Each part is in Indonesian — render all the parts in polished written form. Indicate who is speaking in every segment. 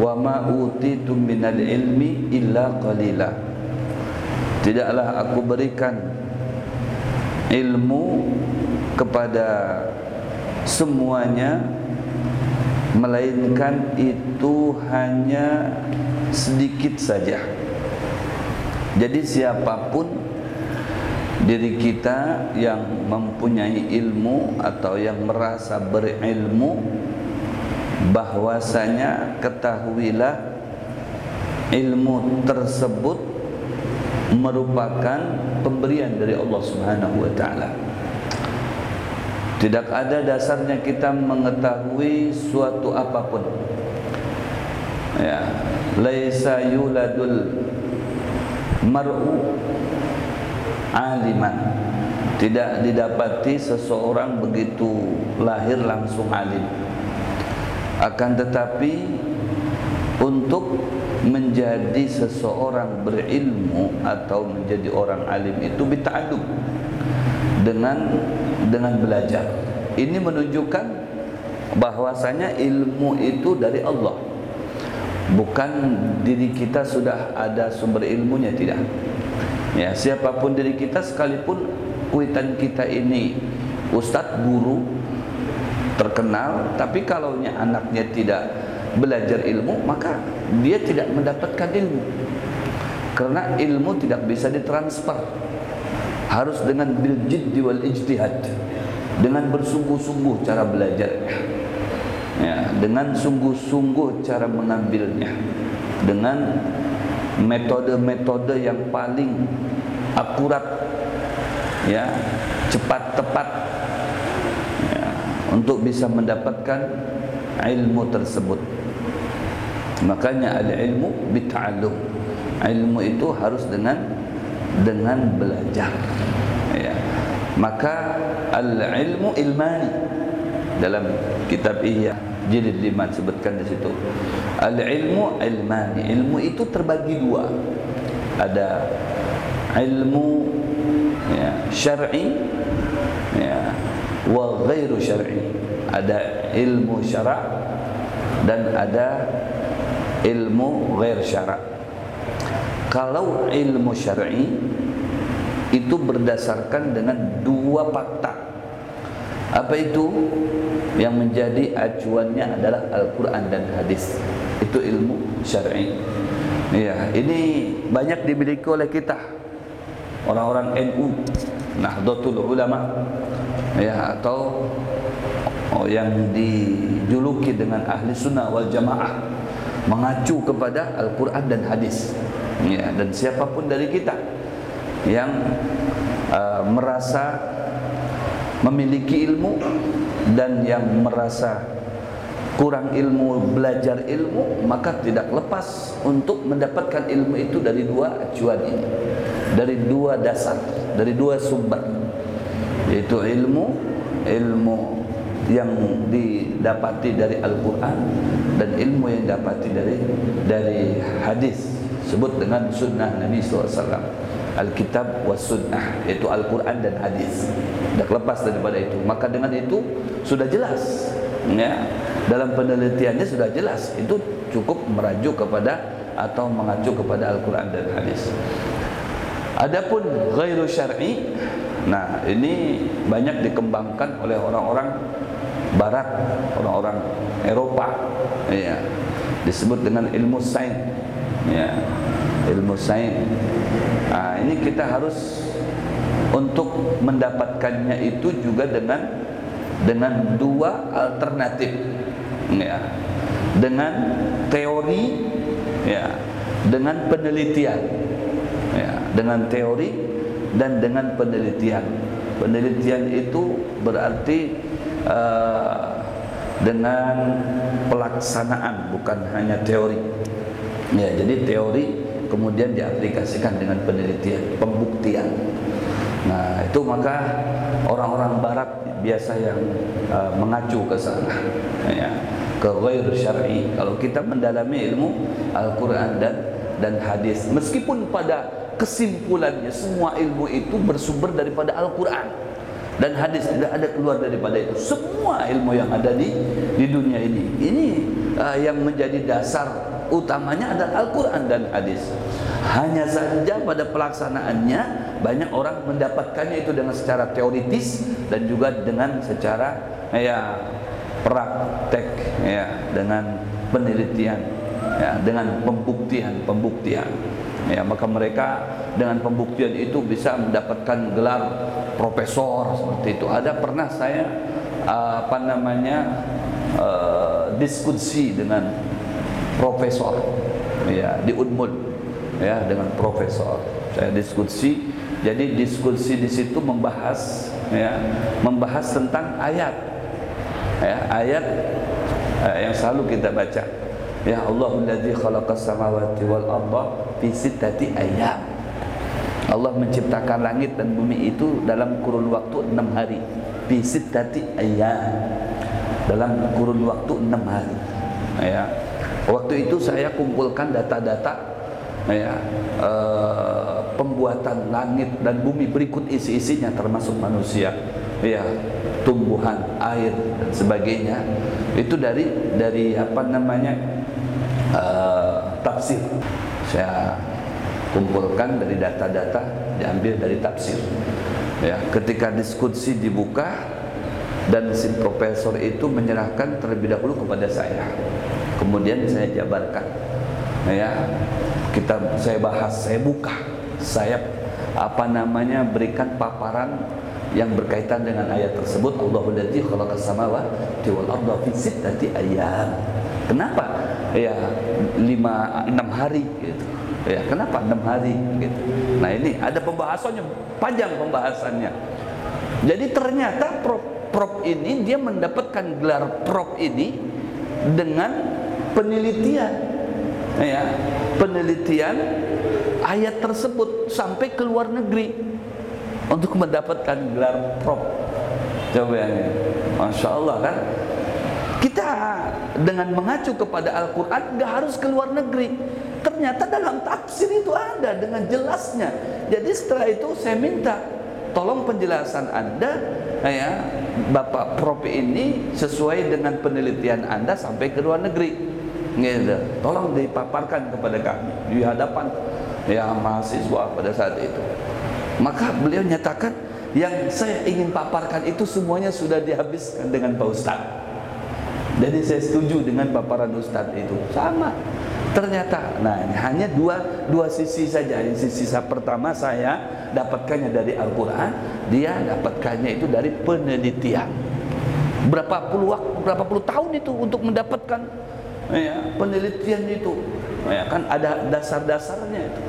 Speaker 1: wa ma utitum minal ilmi illa qalila. Tidaklah aku berikan ilmu kepada semuanya, melainkan itu hanya sedikit saja. Jadi siapapun diri kita yang mempunyai ilmu atau yang merasa berilmu, bahwasanya ketahuilah ilmu tersebut merupakan pemberian dari Allah Subhanahu wa taala. Tidak ada dasarnya kita mengetahui suatu apapun. Ya, laisa yuladul mar'u aliman. Tidak didapati seseorang begitu lahir langsung alim. Akan tetapi untuk menjadi seseorang berilmu atau menjadi orang alim itu bita'allum, dengan belajar. Ini menunjukkan bahwasanya ilmu itu dari Allah, bukan diri kita sudah ada sumber ilmunya, tidak. Ya, siapapun diri kita, sekalipun kuitan kita ini ustadz, guru terkenal, tapi kalau anaknya tidak belajar ilmu, maka dia tidak mendapatkan ilmu. Karena ilmu tidak bisa ditransfer, harus dengan bil jiddi wal ijtihad, dengan bersungguh-sungguh cara belajarnya, ya, dengan sungguh-sungguh cara mengambilnya, dengan metode-metode yang paling akurat, ya, cepat, tepat, ya, untuk bisa mendapatkan ilmu tersebut. Makanya ada ilmu bita'allum. Ilmu itu harus dengan belajar, ya. Maka al-ilmu ilmani, dalam kitab Ihya jilid 5 sebutkan di situ. Al-ilmu ilmani. Ilmu itu terbagi dua. Ada ilmu, ya, syar'i, ya, wa ghairu syar'i. Ada ilmu syara' dan ada ilmu ghair syara'. Kalau ilmu syar'i itu berdasarkan dengan dua fakta. Apa itu? Yang menjadi acuannya adalah Al-Quran dan hadis. Itu ilmu syar'i. Ya, ini banyak dimiliki oleh kita, orang-orang NU, Nahdlatul Ulama, ya, atau yang dijuluki dengan ahli sunnah wal jamaah, mengacu kepada Al-Quran dan hadis. Ya, dan siapapun dari kita yang merasa memiliki ilmu dan yang merasa kurang ilmu, belajar ilmu, maka tidak lepas untuk mendapatkan ilmu itu dari dua acuan ini, dari dua dasar, dari dua sumber, yaitu ilmu yang didapati dari Al-Quran dan ilmu yang didapati dari hadis, sebut dengan sunnah Nabi SAW, Alkitab was sunnah, yaitu Al-Quran dan hadis. Tidak lepas daripada itu. Maka dengan itu sudah jelas, ya, dalam penelitiannya sudah jelas, itu cukup merajuk kepada atau mengacu kepada Al-Quran dan hadis. Adapun ghairu syar'i, nah ini banyak dikembangkan oleh orang-orang barat, orang-orang Eropa, ya, disebut dengan ilmu sains, ya, ilmu sains. Nah, ini kita harus untuk mendapatkannya itu juga dengan dua alternatif, ya, dengan teori, ya, dengan penelitian, ya, dengan teori dan dengan penelitian. Penelitian itu berarti dengan pelaksanaan, bukan hanya teori. Ya, jadi teori kemudian diaplikasikan dengan penelitian, pembuktian. Nah, itu maka orang-orang barat biasa yang mengacu ke sana, ya, ke ghair syar'i. Kalau kita mendalami ilmu Al-Quran dan hadis, meskipun pada kesimpulannya semua ilmu itu bersumber daripada Al-Quran dan hadis, tidak ada keluar daripada itu. Semua ilmu yang ada di dunia ini yang menjadi dasar utamanya adalah Al-Quran dan hadis. Hanya saja pada pelaksanaannya banyak orang mendapatkannya itu dengan secara teoritis dan juga dengan secara praktek, dengan penelitian, dengan pembuktian. Maka mereka dengan pembuktian itu bisa mendapatkan gelar profesor seperti itu. Ada pernah saya diskusi dengan profesor di Unmul, dengan profesor saya diskusi. Jadi diskusi di situ membahas tentang ayat yang selalu kita baca, ya Allahul ladzi khalaqas samawati wal arda fi sittati ayyam. Allah menciptakan langit dan bumi itu dalam kurun waktu 6 hari. Fi sittati ayyam, dalam kurun waktu 6 hari. Waktu itu saya kumpulkan data-data pembuatan langit dan bumi berikut isi-isinya, termasuk manusia, tumbuhan, air dan sebagainya. Itu dari tafsir. Saya kumpulkan dari data-data diambil dari tafsir. Ketika diskusi dibuka dan si profesor itu menyerahkan terlebih dahulu kepada saya, kemudian saya jabarkan, saya bahas, saya buka, saya berikan paparan yang berkaitan dengan ayat tersebut, Allahul ladzi khalaqas samawati wal arda fi sittati ayyam. Kenapa? 6 hari gitu. Kenapa 6 hari gitu. Nah, ini ada pembahasannya, panjang pembahasannya. Jadi ternyata Prof ini dia mendapatkan gelar Prof ini dengan penelitian, penelitian ayat tersebut sampai ke luar negeri untuk mendapatkan gelar Prof. Coba ya, Masya Allah kan. Kita dengan mengacu kepada Al-Quran gak harus ke luar negeri. Ternyata dalam tafsir itu ada dengan jelasnya. Jadi setelah itu saya minta, tolong penjelasan Anda, Bapak Prof ini sesuai dengan penelitian Anda sampai ke luar negeri. Tolong dipaparkan kepada kami di hadapan mahasiswa pada saat itu. Maka beliau nyatakan, yang saya ingin paparkan itu semuanya sudah dihabiskan dengan Pak Ustaz. Jadi saya setuju dengan paparan Ustaz itu. Sama. Ternyata, hanya dua sisi saja. Sisi pertama saya dapatkannya dari Al-Quran, dia dapatkannya itu dari penelitian. Berapa puluh tahun itu untuk mendapatkan penelitian itu. Kan ada dasar-dasarnya itu.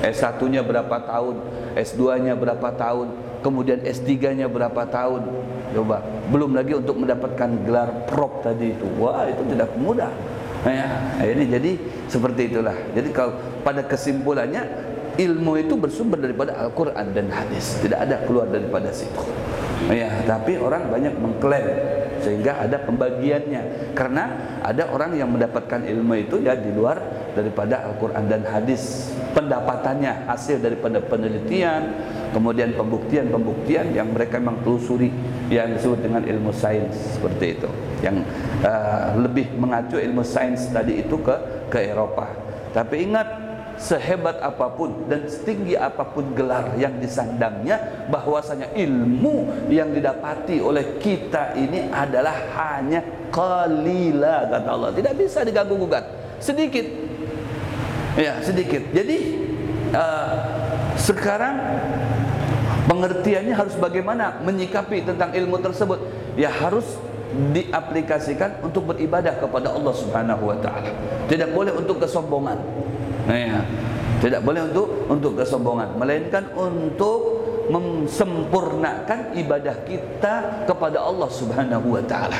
Speaker 1: S1-nya berapa tahun, S2-nya berapa tahun, kemudian S3-nya berapa tahun. Coba, belum lagi untuk mendapatkan gelar Prof tadi itu. Wah, itu tidak mudah. Ini jadi seperti itulah. Jadi kalau pada kesimpulannya, ilmu itu bersumber daripada Al-Quran dan hadis. Tidak ada keluar daripada situ. Tapi orang banyak mengklaim sehingga ada pembagiannya. Karena ada orang yang mendapatkan ilmu itu di luar daripada Al-Quran dan hadis. Pendapatannya hasil daripada penelitian, kemudian pembuktian yang mereka memang telusuri, yang disebut dengan ilmu sains seperti itu. Yang lebih mengacu ilmu sains tadi itu ke Eropa. Tapi ingat, sehebat apapun dan setinggi apapun gelar yang disandangnya, bahwasanya ilmu yang didapati oleh kita ini adalah hanya qalila, kata Allah. Tidak bisa diganggu gugat, sedikit, sedikit. Jadi sekarang pengertiannya harus bagaimana menyikapi tentang ilmu tersebut. Harus diaplikasikan untuk beribadah kepada Allah Subhanahu wa taala. Tidak boleh untuk kesombongan. Tidak boleh untuk kesombongan, melainkan untuk mensempurnakan ibadah kita kepada Allah Subhanahu wa taala.